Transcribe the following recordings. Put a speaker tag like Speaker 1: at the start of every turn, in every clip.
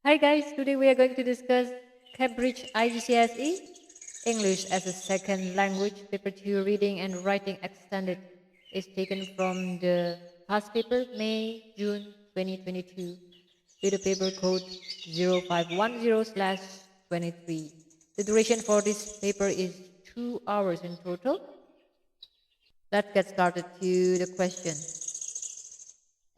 Speaker 1: Hi guys, today we are going to discuss Cambridge IGCSE English as a second language paper 2 reading and writing extended is taken from the past paper May June 2022 with the paper code 0510/23. The duration for this paper is 2 hours in total. Let's get started to the question.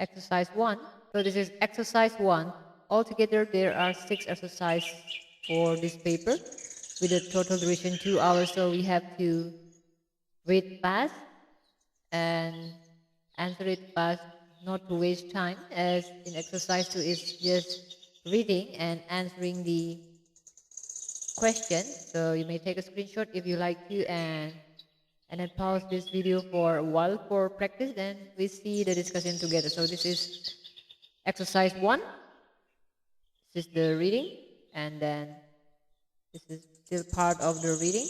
Speaker 1: Exercise 1. So this is exercise 1. Altogether, there are 6 exercises for this paper with a total duration 2 hours. So we have to read fast and answer it fast, not to waste time, as in exercise 2 is just reading and answering the question. So you may take a screenshot if you like to and then pause this video for a while for practice, then we see the discussion together. So this is exercise 1. This is the reading, and then this is still part of the reading.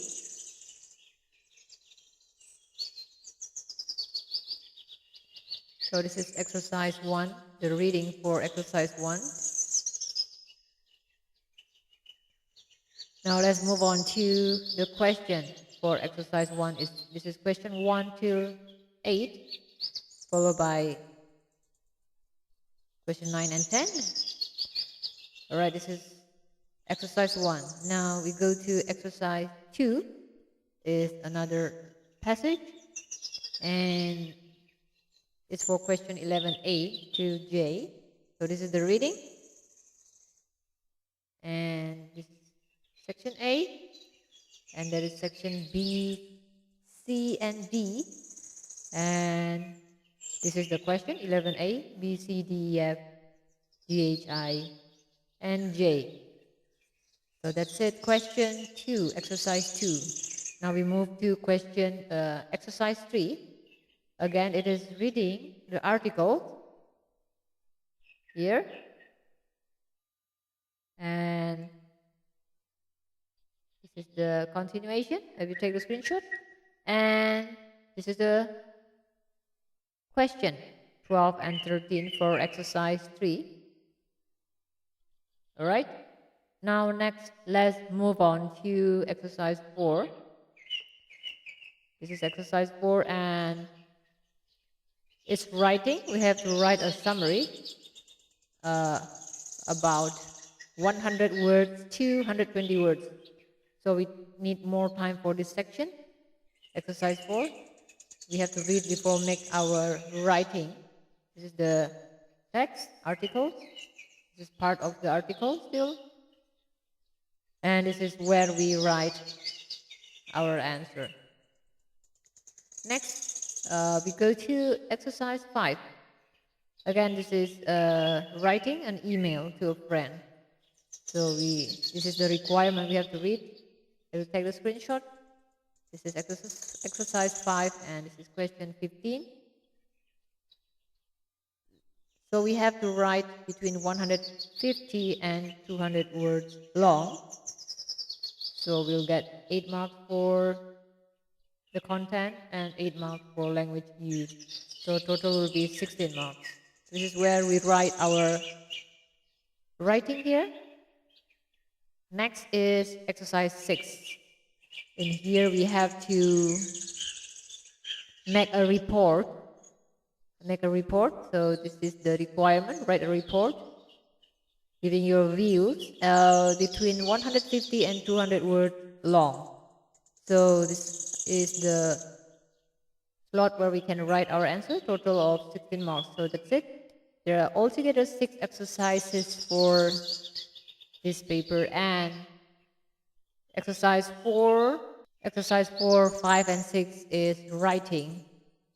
Speaker 1: So this is exercise 1, the reading for exercise 1. Now let's move on to the question for exercise 1. This is question 1 till 8, followed by question 9 and 10. Alright, this is exercise 1. Now we go to exercise 2, is another passage, and it's for question 11A to J. So this is the reading, and this is section A, and there is section B, C, and D, and this is the question 11A, B, C, D, E, F, G, H, I, and J. So that's it. Question 2, exercise 2. Now we move to question exercise 3. Again, it is reading the article here, and this is the continuation. Have you take the screenshot? And this is the question 12 and 13 for exercise 3. All right. Now next, let's move on to exercise 4. This is exercise 4, and it's writing. We have to write a summary about 100 words to 120 words. So we need more time for this section. Exercise 4. We have to read before make our writing. This is the text, articles. This is part of the article still. And this is where we write our answer. Next, we go to exercise 5. Again, this is writing an email to a friend. So this is the requirement we have to read. I will take the screenshot. This is exercise 5, and this is question 15. So we have to write between 150 and 200 words long. So we'll get 8 marks for the content and 8 marks for language used. So total will be 16 marks. This is where we write our writing here. Next is exercise 6. In here we have to make a report. So this is the requirement. Write a report giving your views between 150 and 200 words long. So this is the slot where we can write our answer, total of 16 marks. So that's it. There are altogether 6 exercises for this paper, and exercise 4, 5, and 6 is writing.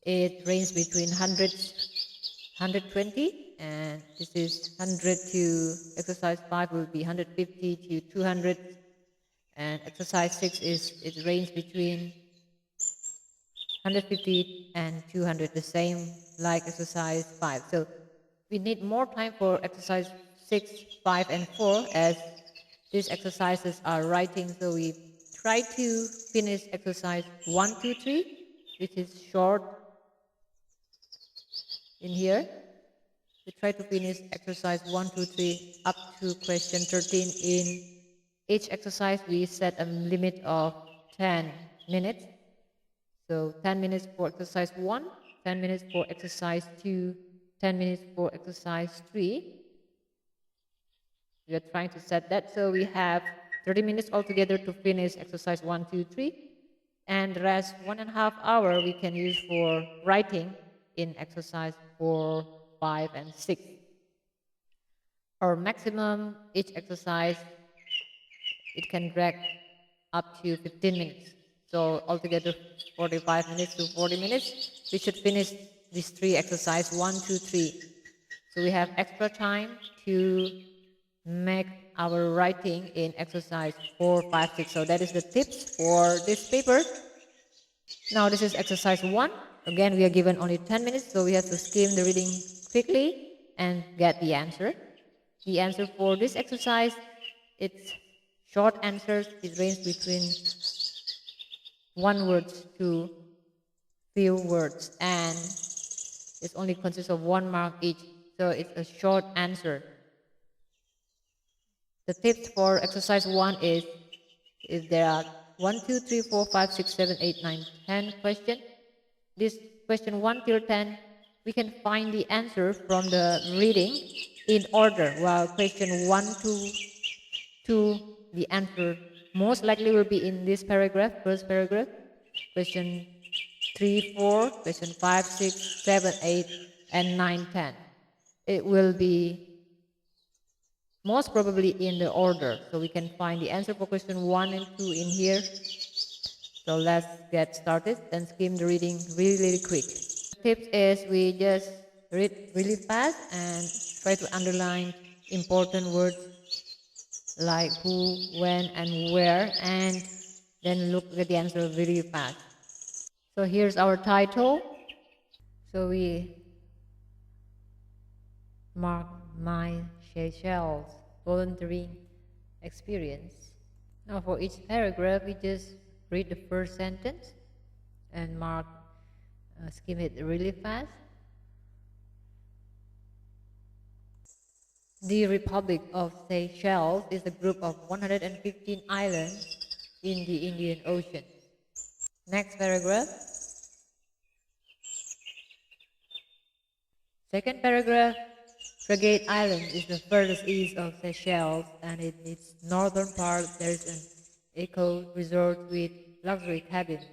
Speaker 1: It ranges between 120, and this is 100 to exercise 5 will be 150 to 200, and exercise 6 it ranges between 150 and 200, the same like exercise 5. So we need more time for exercise 6, 5, and 4 as these exercises are writing. So we try to finish exercise 1, 2, 3, which is short in here. We try to finish exercise 1, 2, 3 up to question 13. In each exercise, we set a limit of 10 minutes. So 10 minutes for exercise 1, 10 minutes for exercise 2, 10 minutes for exercise 3. We are trying to set that. So we have 30 minutes altogether to finish exercise 1, 2, 3. And the rest 1.5 hours we can use for writing in exercise 4, 5, and 6. Our maximum each exercise, it can drag up to 15 minutes. So altogether 45 minutes to 40 minutes. We should finish these 3 exercises, 1, 2, 3. So we have extra time to make our writing in exercise 4, 5, 6. So that is the tips for this paper. Now this is exercise 1. Again, we are given only 10 minutes, so we have to skim the reading quickly and get the answer. The answer for this exercise, it's short answers. It ranges between 1 word to few words, and it only consists of 1 mark each. So it's a short answer. The tips for exercise 1 is, if there are 1, 2, 3, 4, 5, 6, 7, 8, 9, 10 questions, this question 1 till 10, we can find the answer from the reading in order, while question 1 to 2, the answer most likely will be in this paragraph, first paragraph. Question 3, 4, question 5, 6, 7, 8, and 9, 10. It will be most probably in the order. So we can find the answer for question 1 and 2 in here. So let's get started and skim the reading really, really quick. The tip is we just read really fast and try to underline important words like who, when, and where, and then look at the answer really fast. So here's our title. So we mark my Seychelles volunteering experience. Now for each paragraph, we just read the first sentence and skim it really fast. The Republic of Seychelles is a group of 115 islands in the Indian Ocean. Next paragraph. Second paragraph. Frigate Island is the furthest east of Seychelles, and in its northern part there is an eco-resort with luxury cabins.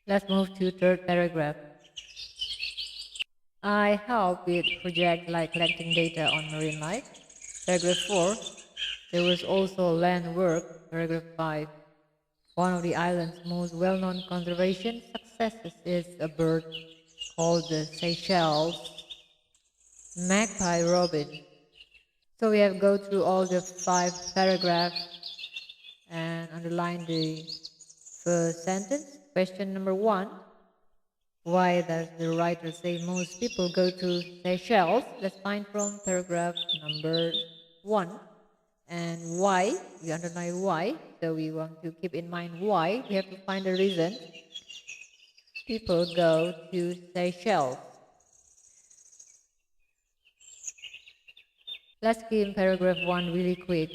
Speaker 1: Let's move to third paragraph. I help with projects like collecting data on marine life. Paragraph 4. There was also land work. Paragraph 5. One of the island's most well-known conservation successes is a bird called the Seychelles magpie robin. So we have go through all the 5 paragraphs and underline the first sentence. Question number 1. Why does the writer say most people go to Seychelles? Let's find from paragraph number 1. And why, we underline why, so we want to keep in mind why. We have to find the reason people go to Seychelles. Let's skim paragraph 1 really quick.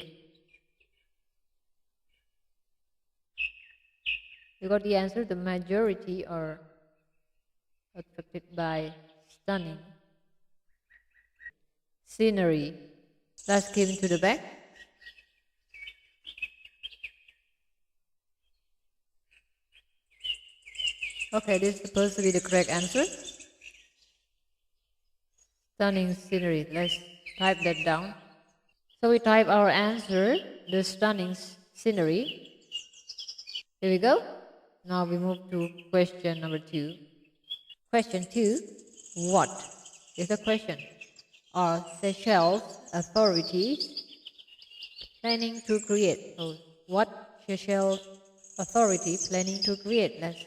Speaker 1: You got the answer. The majority are attracted by stunning scenery. Let's skim to the back. Okay, this is supposed to be the correct answer. Stunning scenery. Let's type that down. So we type our answer, the stunning scenery. Here we go. Now we move to question number 2. Question 2. What is the question? Are Seychelles authorities planning to create? So what Seychelles authority planning to create? Let's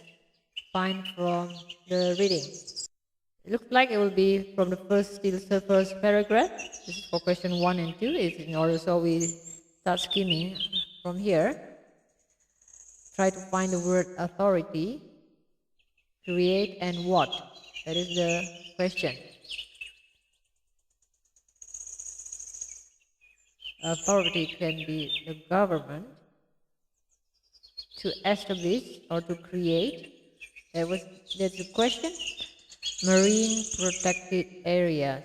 Speaker 1: find from the reading. It looks like it will be from the first paragraph. This is for question 1 and 2. It's in order, so we start skimming from here. Try to find the word authority, create, and what. That is the question. authority can be the government, to establish or to create. That's the question. Marine protected areas.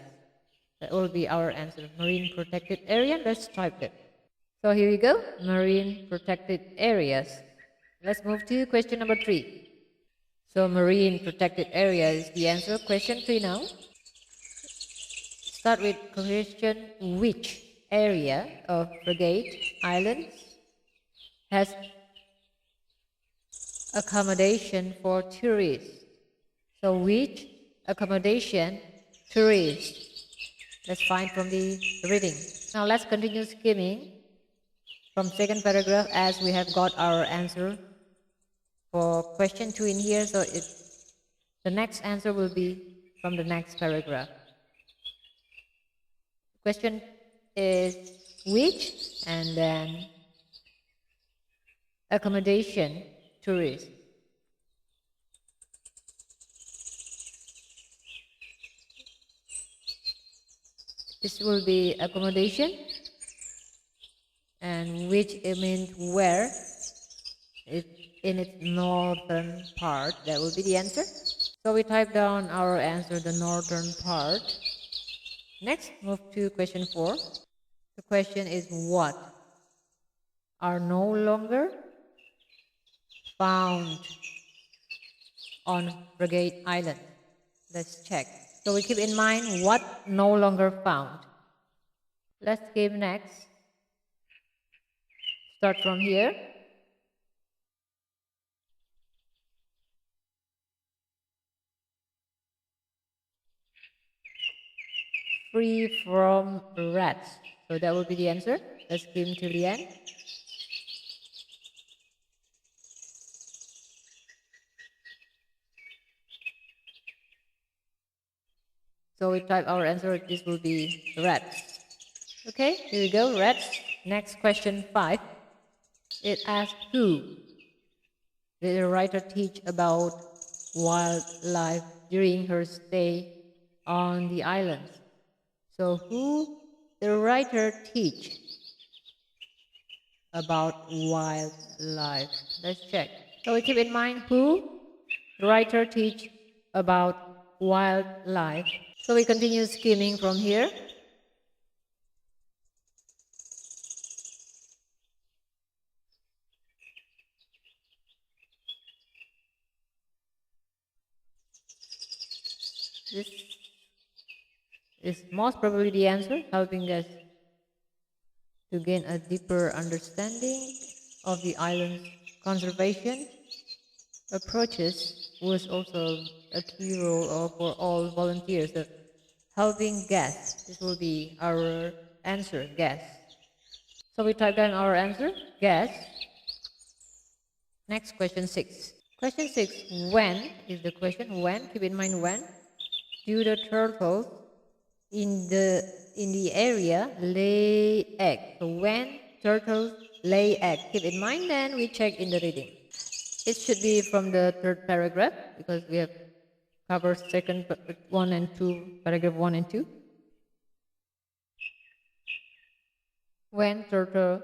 Speaker 1: That will be our answer. Marine protected area. Let's type that. So here we go. Marine protected areas. Let's move to question number 3. So marine protected area is the answer. Question 3 now. Start with question: which area of Frigate Islands has accommodation for tourists? So which accommodation tourists? Let's find from the reading. Now let's continue skimming from second paragraph as we have got our answer for question 2 in here. So the next answer will be from the next paragraph. Question is which, and then accommodation tourist. This will be accommodation, and which it means where. It in its northern part. That will be the answer. So we type down our answer, the northern part. Next, move to question 4. The question is what are no longer found on Frigate Island? Let's check. So we keep in mind what no longer found. Let's skip next. Start from here. Free from rats. So that will be the answer. Let's skim till the end. So we type our answer. This will be rats. Okay, here we go. Rats. Next question 5. It asks who did the writer teach about wildlife during her stay on the island? So who the writer teach about wildlife? Let's check. So we keep in mind who the writer teach about wildlife. So we continue skimming from here. This is most probably the answer, helping us to gain a deeper understanding of the island's conservation approaches was also a key role for all volunteers. So helping guests, this will be our answer, guests. So we type down our answer, guests. Next, question 6. Question 6, when is the question. When, keep in mind when, do the turtles in the area lay eggs? So when turtles lay eggs, keep in mind, then we check in the reading. It should be from the third paragraph because we have covered second 1 and 2, paragraph 1 and 2. When turtle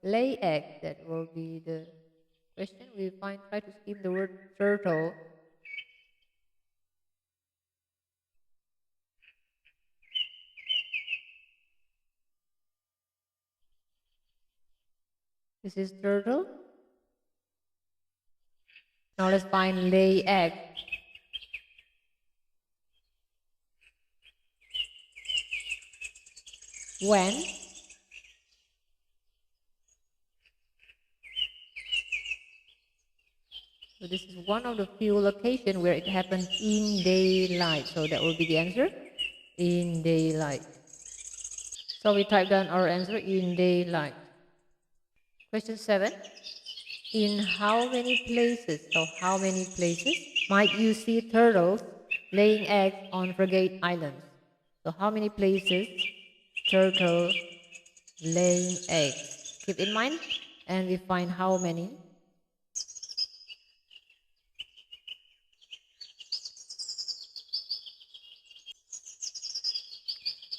Speaker 1: lay egg, that will be the question. We try to skip the word turtle. This is turtle. Now let's find lay egg. When so this is one of the few locations where it happens in daylight. So that will be the answer, in daylight. So we type down our answer, in daylight. Question 7. In how many places, so how many places might you see turtles laying eggs on Frigate Islands? So how many places turtle laying eggs? Keep in mind, and we find how many.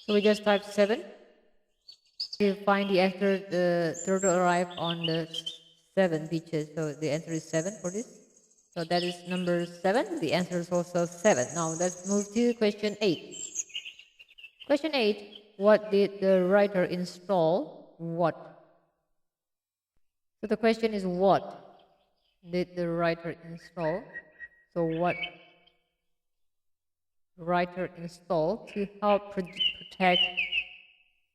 Speaker 1: So we just type 7. To find the answer, the turtle arrived on the 7 beaches. So the answer is 7 for this. So that is number 7. The answer is also 7. Now let's move to question 8. Question 8. What did the writer install? What? So the question is what did the writer install? So what writer install to help protect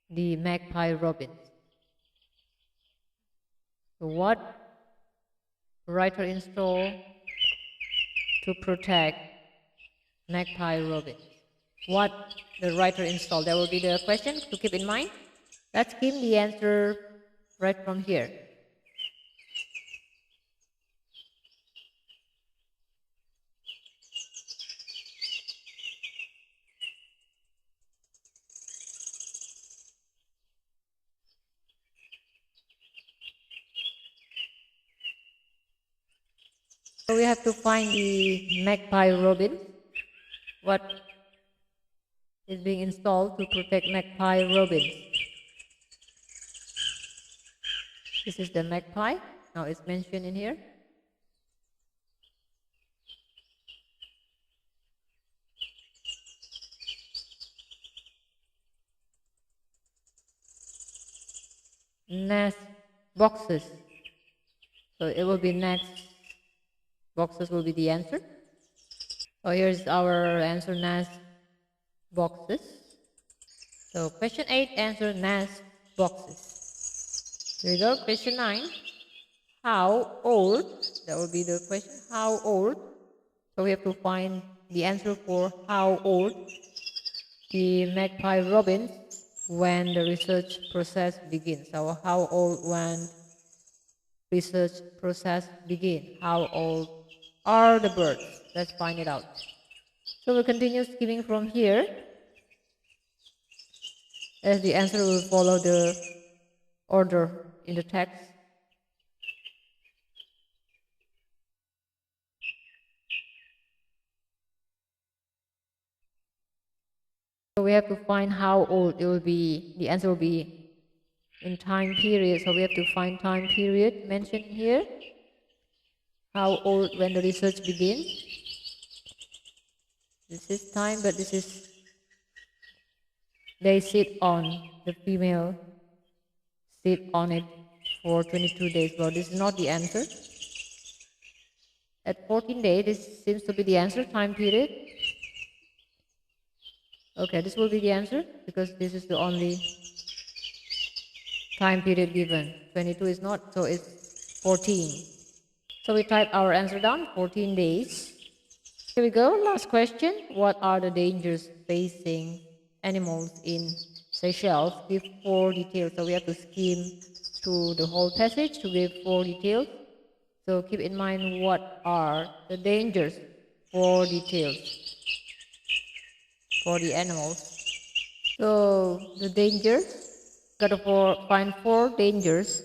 Speaker 1: the magpie robins? So what writer install to protect magpie robins? What the writer installed? That will be the question to keep in mind. Let's give the answer right from here. So we have to find the magpie robin. What is being installed to protect magpie robins? This is the magpie. Now it's mentioned in here. Nest boxes. So it will be nest boxes will be the answer. So here's our answer, nest boxes. So question 8, answer nest boxes. Here we go. Question 9. How old? That will be the question. How old? So we have to find the answer for how old the magpie robins when the research process begins. So how old when research process begin? How old are the birds? Let's find it out. So we'll continue skimming from here, as the answer will follow the order in the text. So we have to find how old it will be. The answer will be in time period. So we have to find time period mentioned here. How old when the research begins. This is time, but this is they sit on, the female sit on it for 22 days. Well, this is not the answer. At 14 days, this seems to be the answer, time period. Okay, this will be the answer because this is the only time period given. 22 is not, so it's 14. So we type our answer down, 14 days. Here we go, last question. What are the dangers facing animals in Seychelles? Give 4 details. So we have to skim through the whole passage to give 4 details. So keep in mind what are the dangers, 4 details for the animals. So the dangers, gotta find 4 dangers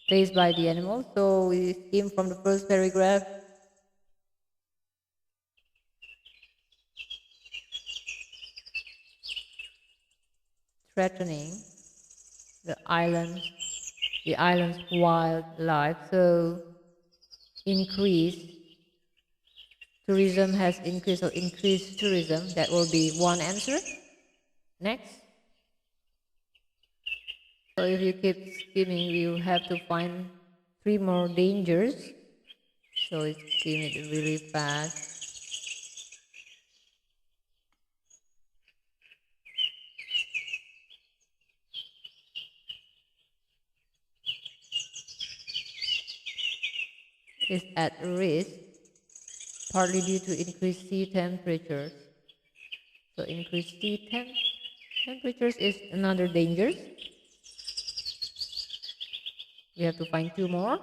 Speaker 1: faced by the animals. So we skim from the first paragraph. Threatening the island's wildlife. So increased tourism has increased, so increased tourism, that will be one answer. Next. So if you keep skimming, you have to find 3 more dangers. So it's skim it really fast. Is at risk, partly due to increased sea temperatures. So increased sea temperatures is another danger. We have to find 2 more.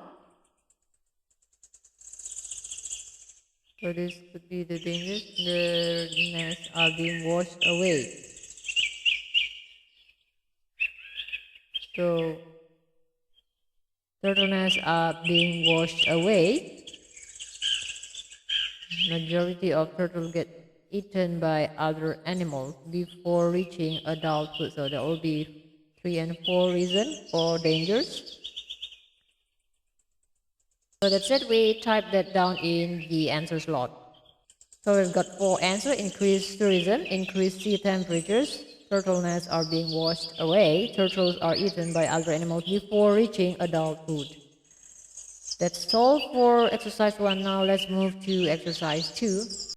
Speaker 1: So this could be the dangers. The nests are being washed away. So turtle nests are being washed away. Majority of turtles get eaten by other animals before reaching adulthood. So that will be 3 and 4 reason for dangers. So that's it. We type that down in the answer slot. So we've got 4 answers: increased tourism, increased sea temperatures, turtle nests are being washed away, turtles are eaten by other animals before reaching adulthood. That's all for exercise 1. Now let's move to exercise 2.